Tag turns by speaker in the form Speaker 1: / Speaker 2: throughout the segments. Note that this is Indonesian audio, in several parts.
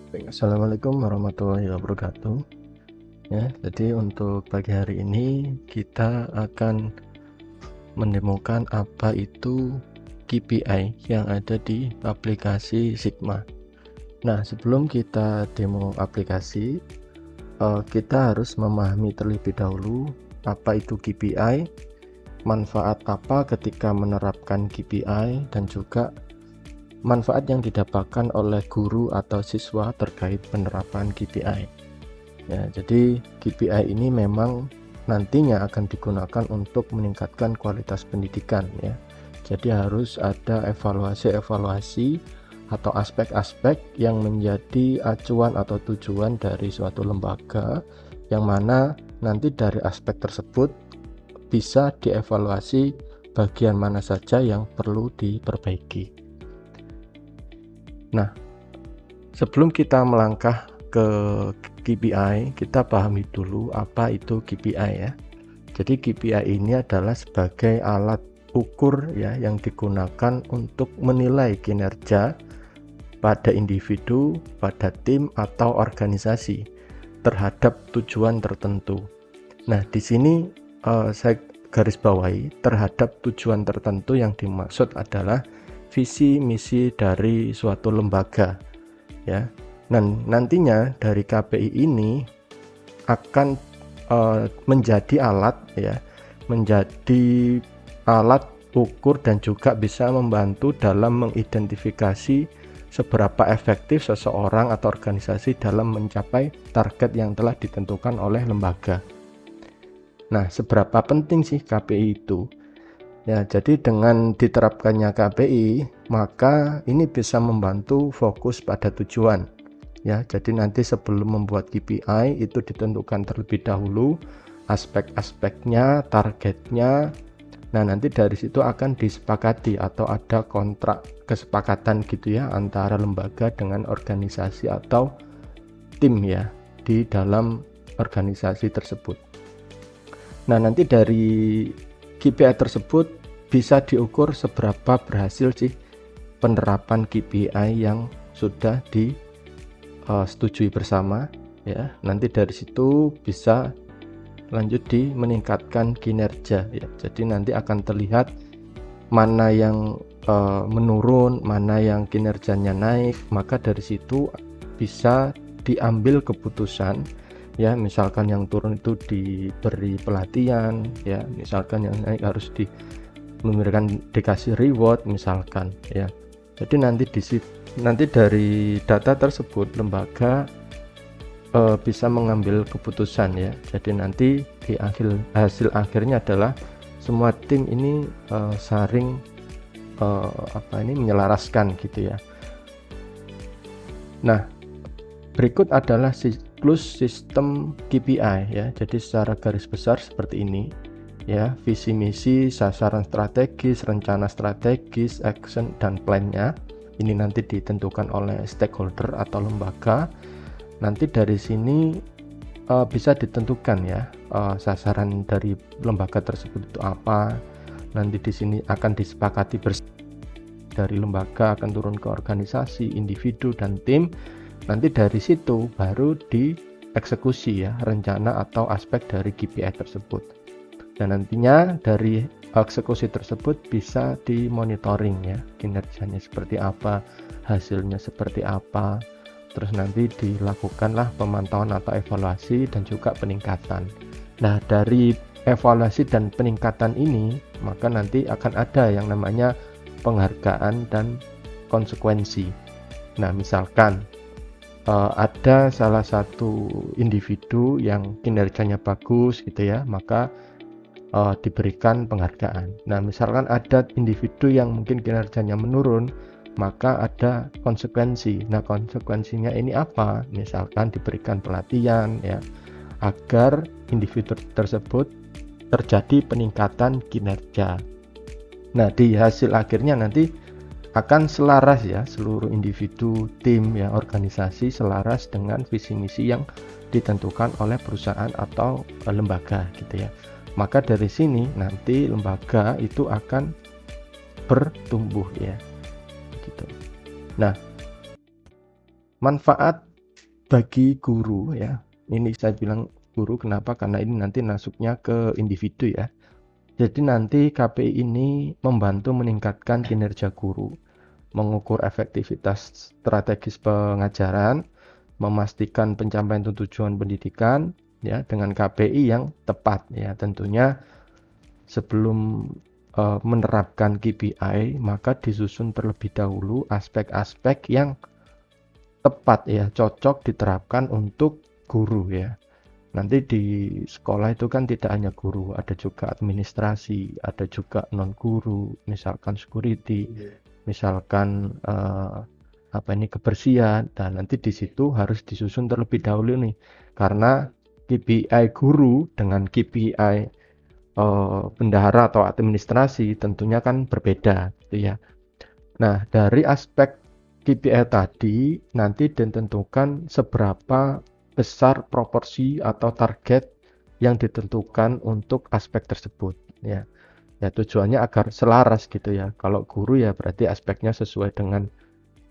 Speaker 1: Baik, assalamualaikum warahmatullahi wabarakatuh. Ya, jadi untuk pagi hari ini kita akan mendemokan apa itu KPI yang ada di aplikasi Sigma. Nah, sebelum kita demo aplikasi, kita harus memahami terlebih dahulu apa itu KPI, manfaat apa ketika menerapkan KPI, dan juga manfaat yang didapatkan oleh guru atau siswa terkait penerapan KPI. Ya, jadi KPI ini memang nantinya akan digunakan untuk meningkatkan kualitas pendidikan ya. Jadi harus ada evaluasi-evaluasi atau aspek-aspek yang menjadi acuan atau tujuan dari suatu lembaga, yang mana nanti dari aspek tersebut bisa dievaluasi bagian mana saja yang perlu diperbaiki. Nah, sebelum kita melangkah ke KPI, kita pahami dulu apa itu KPI ya. Jadi KPI ini adalah sebagai alat ukur ya yang digunakan untuk menilai kinerja pada individu, pada tim atau organisasi terhadap tujuan tertentu. Nah, di sini saya garis bawahi terhadap tujuan tertentu, yang dimaksud adalah visi misi dari suatu lembaga ya. Dan nantinya dari KPI ini akan menjadi alat ya, menjadi alat ukur dan juga bisa membantu dalam mengidentifikasi seberapa efektif seseorang atau organisasi dalam mencapai target yang telah ditentukan oleh lembaga. Nah, seberapa penting sih KPI itu? Ya, jadi dengan diterapkannya KPI, maka ini bisa membantu fokus pada tujuan. Ya, jadi nanti sebelum membuat KPI itu ditentukan terlebih dahulu aspek-aspeknya, targetnya. Nah, nanti dari situ akan disepakati atau ada kontrak kesepakatan gitu ya antara lembaga dengan organisasi atau tim ya di dalam organisasi tersebut. Nah, nanti dari KPI tersebut bisa diukur seberapa berhasil sih penerapan KPI yang sudah disetujui bersama ya. Nanti dari situ bisa lanjut di meningkatkan kinerja ya. Jadi nanti akan terlihat mana yang menurun, mana yang kinerjanya naik, maka dari situ bisa diambil keputusan ya. Misalkan yang turun itu diberi pelatihan ya, misalkan yang naik harus dikasih reward misalkan ya. Jadi nanti dari data tersebut lembaga bisa mengambil keputusan ya. Jadi nanti di hasil akhirnya adalah semua tim ini saling menyelaraskan gitu ya. Nah, berikut adalah siklus sistem KPI ya. Jadi secara garis besar seperti ini ya: visi misi, sasaran strategis, rencana strategis, action dan plan-nya. Ini nanti ditentukan oleh stakeholder atau lembaga. Nanti dari sini bisa ditentukan ya sasaran dari lembaga tersebut itu apa. Nanti di sini akan disepakati dari lembaga akan turun ke organisasi, individu dan tim. Nanti dari situ baru dieksekusi ya rencana atau aspek dari KPI tersebut. Dan nantinya dari eksekusi tersebut bisa dimonitoring ya, kinerjanya seperti apa, hasilnya seperti apa. Terus nanti dilakukanlah pemantauan atau evaluasi dan juga peningkatan. Nah, dari evaluasi dan peningkatan ini maka nanti akan ada yang namanya penghargaan dan konsekuensi. Nah, misalkan ada salah satu individu yang kinerjanya bagus gitu ya, maka diberikan penghargaan. Nah, misalkan ada individu yang mungkin kinerjanya menurun, maka ada konsekuensi. Nah, konsekuensinya ini apa? Misalkan diberikan pelatihan ya, agar individu tersebut terjadi peningkatan kinerja. Nah, di hasil akhirnya nanti akan selaras ya, seluruh individu, tim ya, organisasi selaras dengan visi misi yang ditentukan oleh perusahaan atau lembaga gitu ya. Maka dari sini nanti lembaga itu akan bertumbuh ya gitu. Nah, manfaat bagi guru ya, ini saya bilang guru kenapa, karena ini nanti masuknya ke individu ya. Jadi nanti KPI ini membantu meningkatkan kinerja guru, mengukur efektivitas strategis pengajaran, memastikan pencapaian tujuan pendidikan ya dengan KPI yang tepat ya. Tentunya sebelum menerapkan KPI maka disusun terlebih dahulu aspek-aspek yang tepat ya, cocok diterapkan untuk guru ya. Nanti di sekolah itu kan tidak hanya guru, ada juga administrasi, ada juga non guru, misalkan security, misalkan kebersihan. Dan nanti di situ harus disusun terlebih dahulu nih, karena KPI guru dengan KPI bendahara atau administrasi tentunya kan berbeda gitu ya. Nah, dari aspek KPI tadi nanti ditentukan seberapa besar proporsi atau target yang ditentukan untuk aspek tersebut ya. Ya tujuannya agar selaras gitu ya. Kalau guru ya berarti aspeknya sesuai dengan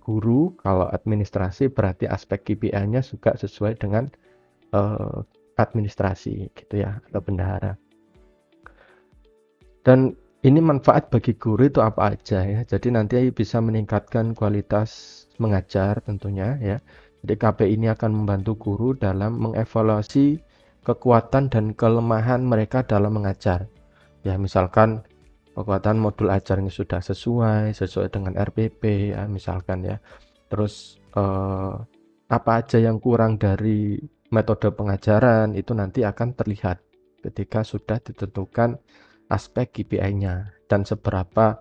Speaker 1: guru, kalau administrasi berarti aspek KPI-nya juga sesuai dengan administrasi gitu ya, atau bendahara. Dan ini manfaat bagi guru itu apa aja ya. Jadi nanti bisa meningkatkan kualitas mengajar tentunya ya. Jadi KPI ini akan membantu guru dalam mengevaluasi kekuatan dan kelemahan mereka dalam mengajar. Ya misalkan kekuatan modul ajarnya sudah sesuai dengan RPP ya misalkan ya. Terus apa aja yang kurang dari metode pengajaran itu nanti akan terlihat ketika sudah ditentukan aspek KPI-nya dan seberapa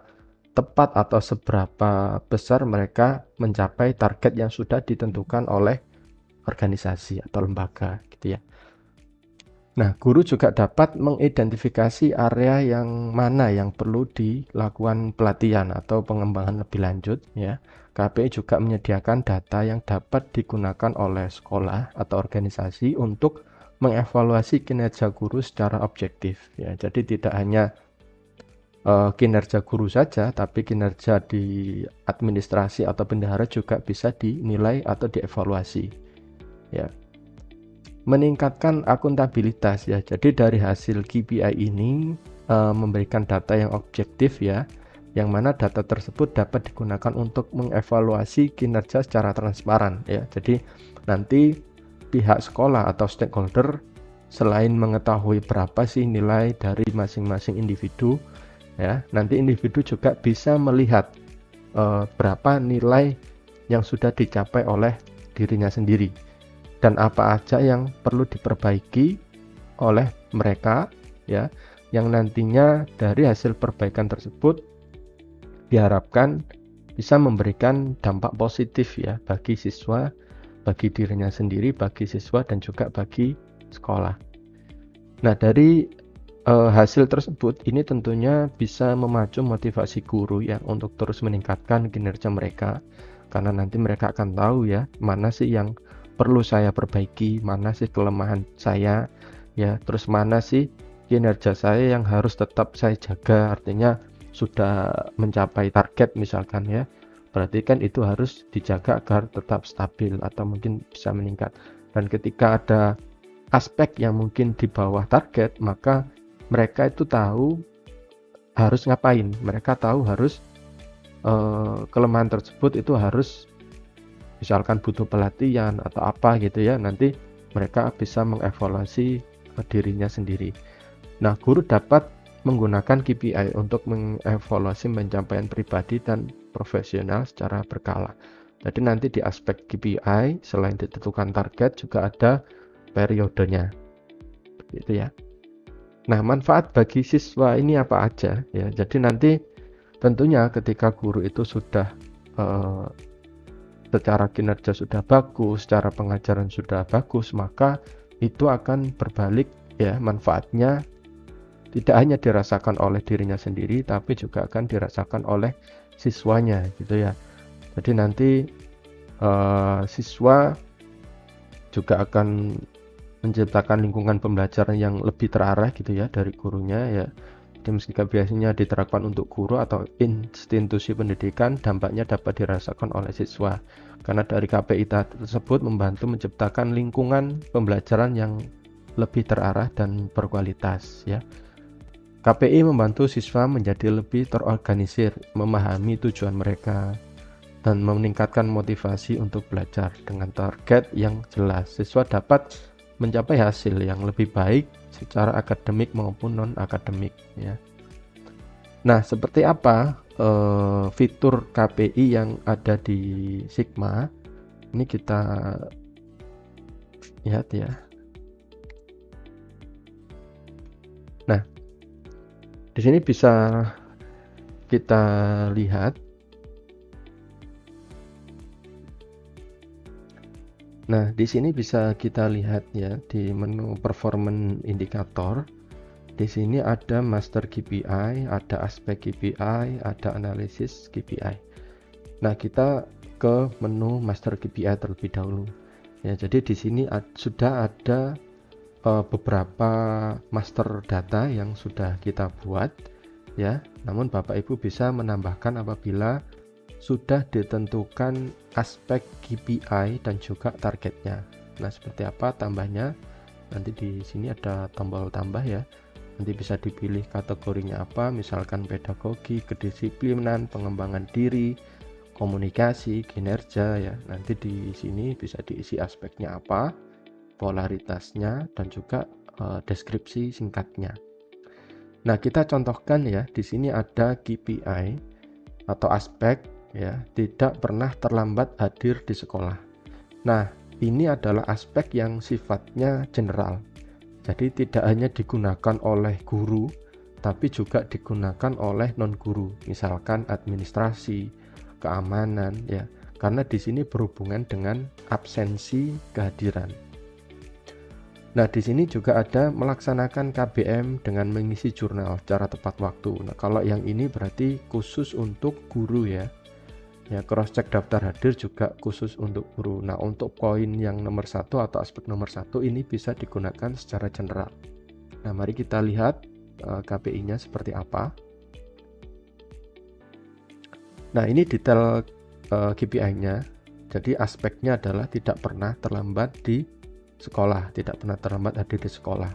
Speaker 1: tepat atau seberapa besar mereka mencapai target yang sudah ditentukan oleh organisasi atau lembaga gitu ya. Nah, guru juga dapat mengidentifikasi area yang mana yang perlu dilakukan pelatihan atau pengembangan lebih lanjut ya. KPI juga menyediakan data yang dapat digunakan oleh sekolah atau organisasi untuk mengevaluasi kinerja guru secara objektif ya. Jadi tidak hanya kinerja guru saja, tapi kinerja di administrasi atau bendahara juga bisa dinilai atau dievaluasi ya. Meningkatkan akuntabilitas ya. Jadi dari hasil KPI ini memberikan data yang objektif ya, yang mana data tersebut dapat digunakan untuk mengevaluasi kinerja secara transparan ya. Jadi nanti pihak sekolah atau stakeholder selain mengetahui berapa sih nilai dari masing-masing individu ya, nanti individu juga bisa melihat berapa nilai yang sudah dicapai oleh dirinya sendiri dan apa aja yang perlu diperbaiki oleh mereka ya, yang nantinya dari hasil perbaikan tersebut diharapkan bisa memberikan dampak positif ya bagi siswa, bagi dirinya sendiri, bagi siswa dan juga bagi sekolah. Nah, dari hasil tersebut ini tentunya bisa memacu motivasi guru ya untuk terus meningkatkan kinerja mereka, karena nanti mereka akan tahu ya mana sih yang perlu saya perbaiki, mana sih kelemahan saya ya, terus mana sih kinerja saya yang harus tetap saya jaga, artinya sudah mencapai target misalkan ya, berarti kan itu harus dijaga agar tetap stabil atau mungkin bisa meningkat. Dan ketika ada aspek yang mungkin di bawah target, maka mereka itu tahu harus ngapain, mereka tahu harus kelemahan tersebut itu harus misalkan butuh pelatihan atau apa gitu ya, nanti mereka bisa mengevaluasi dirinya sendiri. Nah, guru dapat menggunakan KPI untuk mengevaluasi pencapaian pribadi dan profesional secara berkala. Jadi nanti di aspek KPI selain ditentukan target juga ada periodenya gitu ya. Nah, manfaat bagi siswa ini apa aja ya. Jadi nanti tentunya ketika guru itu sudah secara kinerja sudah bagus, secara pengajaran sudah bagus, maka itu akan berbalik ya, manfaatnya tidak hanya dirasakan oleh dirinya sendiri tapi juga akan dirasakan oleh siswanya gitu ya. Jadi nanti siswa juga akan menciptakan lingkungan pembelajaran yang lebih terarah gitu ya dari gurunya ya. Jadi meski biasanya diterapkan untuk guru atau institusi pendidikan, dampaknya dapat dirasakan oleh siswa. Karena dari KPI tersebut membantu menciptakan lingkungan pembelajaran yang lebih terarah dan berkualitas ya. KPI membantu siswa menjadi lebih terorganisir, memahami tujuan mereka, dan meningkatkan motivasi untuk belajar dengan target yang jelas. Siswa dapat mencapai hasil yang lebih baik secara akademik maupun non-akademik ya. Nah, seperti apa fitur KPI yang ada di Sigma? Ini kita lihat ya. Nah, di sini bisa kita lihat. Nah, di sini bisa kita lihat ya di menu performance indicator. Di sini ada master KPI, ada aspek KPI, ada analisis KPI. Nah, kita ke menu master KPI terlebih dahulu. Ya, jadi di sini sudah ada beberapa master data yang sudah kita buat ya. Namun Bapak Ibu bisa menambahkan apabila sudah ditentukan aspek KPI dan juga targetnya. Nah, seperti apa tambahnya? Nanti di sini ada tombol tambah ya. Nanti bisa dipilih kategorinya apa, misalkan pedagogi, kedisiplinan, pengembangan diri, komunikasi, kinerja ya. Nanti di sini bisa diisi aspeknya apa, polaritasnya, dan juga deskripsi singkatnya. Nah, kita contohkan ya, di sini ada KPI atau aspek ya, tidak pernah terlambat hadir di sekolah. Nah, ini adalah aspek yang sifatnya general. Jadi tidak hanya digunakan oleh guru, tapi juga digunakan oleh non-guru, misalkan administrasi, keamanan ya. Karena di sini berhubungan dengan absensi kehadiran. Nah, di sini juga ada melaksanakan KBM dengan mengisi jurnal secara tepat waktu. Nah, kalau yang ini berarti khusus untuk guru ya. Ya, cross check daftar hadir juga khusus untuk guru. Nah, untuk poin yang nomor 1 atau aspek nomor 1 ini bisa digunakan secara general. Nah, mari kita lihat KPI-nya seperti apa. Nah, ini detail KPI-nya. Jadi aspeknya adalah tidak pernah terlambat di sekolah, tidak pernah terlambat hadir di sekolah.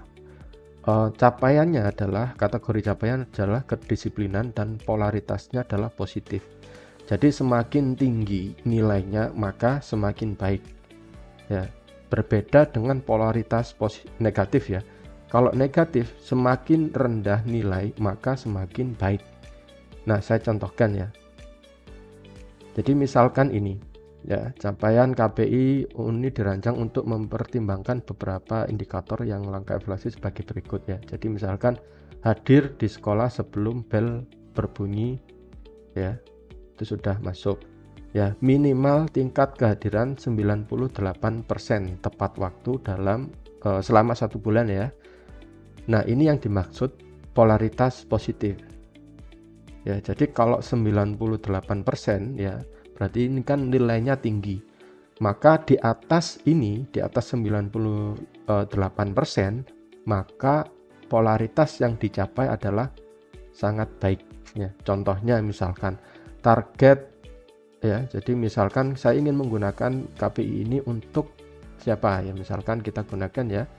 Speaker 1: Capaiannya adalah, kategori capaian adalah kedisiplinan dan polaritasnya adalah positif. Jadi semakin tinggi nilainya maka semakin baik ya. Berbeda dengan polaritas negatif ya. Kalau negatif, semakin rendah nilai maka semakin baik. Nah, saya contohkan ya. Jadi misalkan ini ya, capaian KPI ini dirancang untuk mempertimbangkan beberapa indikator yang langkah evaluasi sebagai berikut ya. Jadi misalkan hadir di sekolah sebelum bel berbunyi ya, itu sudah masuk ya. Minimal tingkat kehadiran 98% tepat waktu dalam selama 1 bulan ya. Nah, ini yang dimaksud polaritas positif ya. Jadi kalau 98% ya, berarti ini kan nilainya tinggi. Maka di atas ini, di atas 98%, maka polaritas yang dicapai adalah sangat baik ya. Contohnya misalkan target ya. Jadi misalkan saya ingin menggunakan KPI ini untuk siapa ya, misalkan kita gunakan ya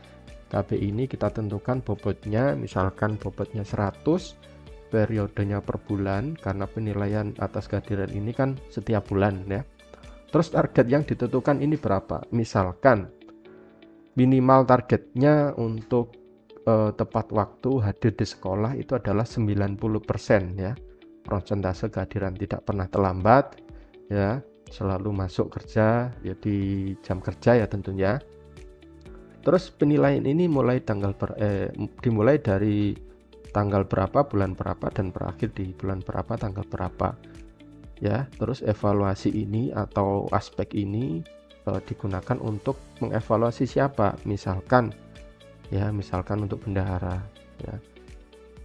Speaker 1: KPI ini, kita tentukan bobotnya, misalkan bobotnya 100, periodenya per bulan, karena penilaian atas kehadiran ini kan setiap bulan ya. Terus target yang ditentukan ini berapa? Misalkan minimal targetnya untuk tepat waktu hadir di sekolah itu adalah 90% ya. Persentase kehadiran tidak pernah terlambat ya, selalu masuk kerja ya di jam kerja ya tentunya. Terus penilaian ini dimulai dari tanggal berapa, bulan berapa, dan berakhir di bulan berapa, tanggal berapa ya. Terus evaluasi ini atau aspek ini digunakan untuk mengevaluasi siapa, misalkan untuk bendahara ya,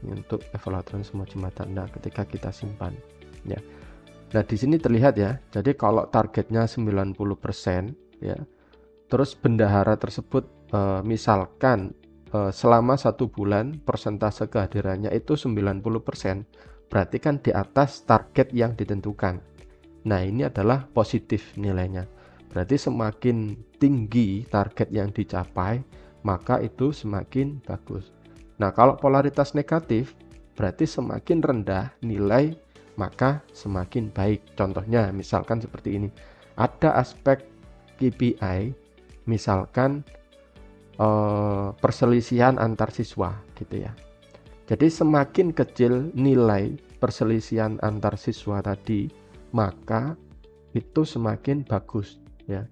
Speaker 1: untuk evaluasi semua jembatan. Nah, ketika kita simpan ya. Nah, di sini terlihat ya. Jadi kalau targetnya 90% ya, terus bendahara tersebut misalkan selama 1 bulan persentase kehadirannya itu 90%, berarti kan di atas target yang ditentukan. Nah, ini adalah positif nilainya. Berarti semakin tinggi target yang dicapai, maka itu semakin bagus. Nah, kalau polaritas negatif, berarti semakin rendah nilai, maka semakin baik. Contohnya, misalkan seperti ini. Ada aspek KPI, misalkan perselisihan antar siswa gitu ya. Jadi semakin kecil nilai perselisihan antar siswa tadi, maka itu semakin bagus ya.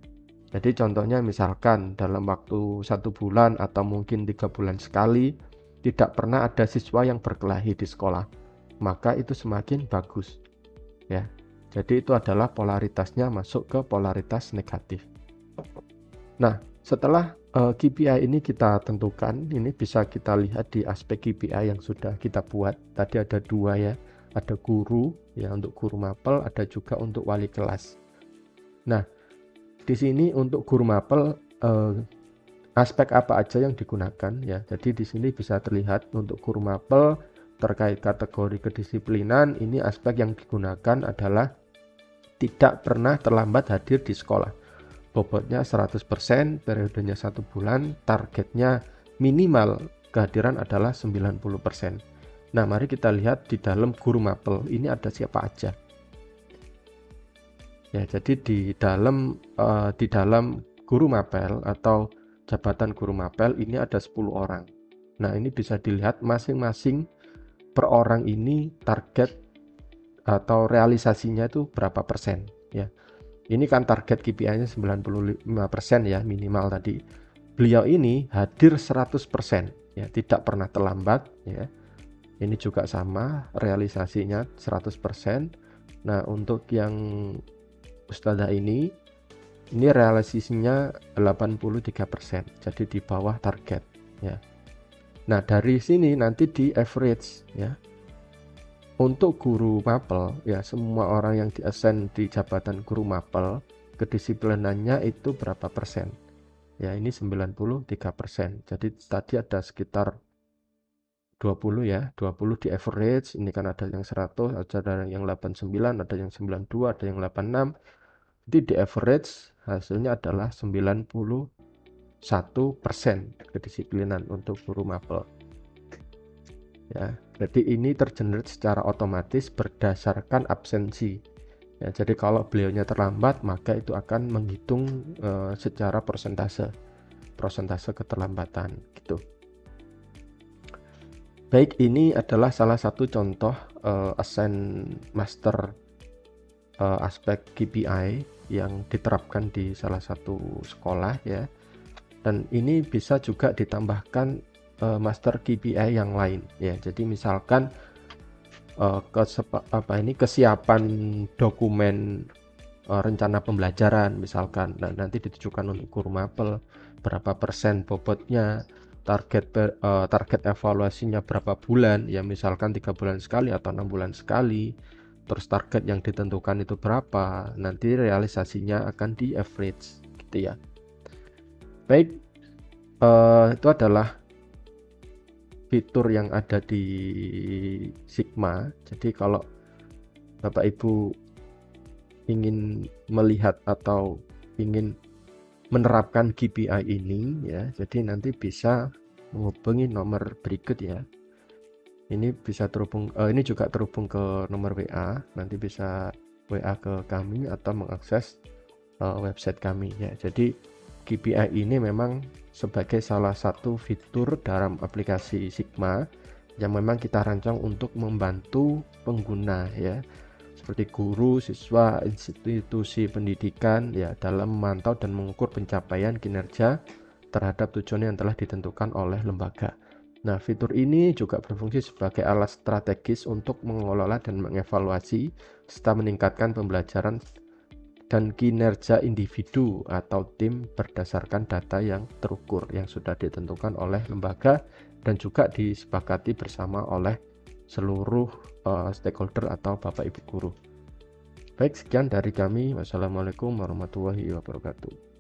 Speaker 1: Jadi contohnya misalkan dalam waktu 1 bulan atau mungkin 3 bulan sekali tidak pernah ada siswa yang berkelahi di sekolah, maka itu semakin bagus ya. Jadi itu adalah polaritasnya masuk ke polaritas negatif. Nah, setelah KPI ini kita tentukan, ini bisa kita lihat di aspek KPI yang sudah kita buat. Tadi ada 2 ya, ada guru ya untuk guru mapel, ada juga untuk wali kelas. Nah, di sini untuk guru mapel aspek apa aja yang digunakan ya. Jadi di sini bisa terlihat untuk guru mapel terkait kategori kedisiplinan, ini aspek yang digunakan adalah tidak pernah terlambat hadir di sekolah. Bobotnya 100%, periodenya 1 bulan, targetnya minimal kehadiran adalah 90%. Nah, mari kita lihat di dalam guru mapel ini ada siapa aja. Ya, jadi di dalam guru mapel atau jabatan guru mapel ini ada 10 orang. Nah, ini bisa dilihat masing-masing per orang ini target atau realisasinya itu berapa persen ya. Ini kan target KPI-nya 95% ya minimal tadi. Beliau ini hadir 100% ya, tidak pernah terlambat ya. Ini juga sama, realisasinya 100%. Nah, untuk yang Ustadzah ini realisasinya 83%. Jadi di bawah target ya. Nah, dari sini nanti di average ya. Untuk guru mapel ya, semua orang yang di-assign di jabatan guru mapel kedisiplinannya itu berapa persen ya, ini 93%. Jadi tadi ada sekitar 20 ya, 20 di average. Ini kan ada yang 100, ada yang 89, ada yang 92, ada yang 86. Jadi di average hasilnya adalah 91% kedisiplinan untuk guru mapel ya. Jadi ini tergenerate secara otomatis berdasarkan absensi ya. Jadi kalau beliaunya terlambat, maka itu akan menghitung secara persentase keterlambatan gitu. Baik, ini adalah salah satu contoh assign master aspek KPI yang diterapkan di salah satu sekolah ya. Dan ini bisa juga ditambahkan master KPI yang lain ya. Jadi misalkan kesiapan dokumen rencana pembelajaran misalkan, nah, nanti ditujukan untuk guru mapel berapa persen bobotnya, target evaluasinya berapa bulan ya, misalkan 3 bulan sekali atau 6 bulan sekali. Terus target yang ditentukan itu berapa, nanti realisasinya akan di average gitu ya. Baik, itu adalah fitur yang ada di Sigma. Jadi kalau Bapak Ibu ingin melihat atau ingin menerapkan KPI ini ya, jadi nanti bisa menghubungi nomor berikut ya. Ini bisa terhubung, ini juga terhubung ke nomor WA. Nanti bisa WA ke kami atau mengakses website kami ya. Jadi KPI ini memang sebagai salah satu fitur dalam aplikasi Sigma yang memang kita rancang untuk membantu pengguna ya, seperti guru, siswa, institusi pendidikan ya, dalam memantau dan mengukur pencapaian kinerja terhadap tujuan yang telah ditentukan oleh lembaga. Nah, fitur ini juga berfungsi sebagai alat strategis untuk mengelola dan mengevaluasi serta meningkatkan pembelajaran dan kinerja individu atau tim berdasarkan data yang terukur yang sudah ditentukan oleh lembaga dan juga disepakati bersama oleh seluruh stakeholder atau Bapak Ibu guru. Baik, sekian dari kami. Wassalamualaikum warahmatullahi wabarakatuh.